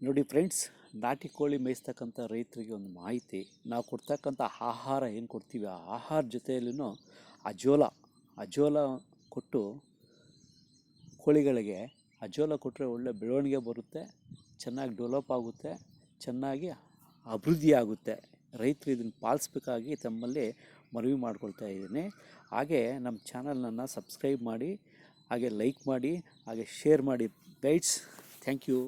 ನೋಡಿ ಫ್ರೆಂಡ್ಸ್, ನಾಟಿ ಕೋಳಿ ಮೇಯಿಸ್ತಕ್ಕಂಥ ರೈತರಿಗೆ ಒಂದು ಮಾಹಿತಿ. ನಾವು ಕೊಡ್ತಕ್ಕಂಥ ಆಹಾರ ಏನು ಕೊಡ್ತೀವಿ, ಆ ಆಹಾರ ಜೊತೆಯಲ್ಲೂ ಅಜೋಲ ಅಜೋಲ ಕೊಟ್ಟು ಕೋಳಿಗಳಿಗೆ ಅಜೋಲ ಕೊಟ್ಟರೆ ಒಳ್ಳೆ ಬೆಳವಣಿಗೆ ಬರುತ್ತೆ, ಚೆನ್ನಾಗಿ ಡೆವಲಪ್ ಆಗುತ್ತೆ, ಚೆನ್ನಾಗಿ ಅಭಿವೃದ್ಧಿ ಆಗುತ್ತೆ. ರೈತರು ಇದನ್ನು ಪಾಲಿಸ್ಬೇಕಾಗಿ ತಮ್ಮಲ್ಲಿ ಮನವಿ ಮಾಡ್ಕೊಳ್ತಾ ಇದ್ದೀನಿ. ಹಾಗೆ ನಮ್ಮ ಚಾನಲನ್ನು ಸಬ್ಸ್ಕ್ರೈಬ್ ಮಾಡಿ, ಹಾಗೆ ಲೈಕ್ ಮಾಡಿ, ಹಾಗೆ ಶೇರ್ ಮಾಡಿ ಗೈಡ್ಸ್. Thank you.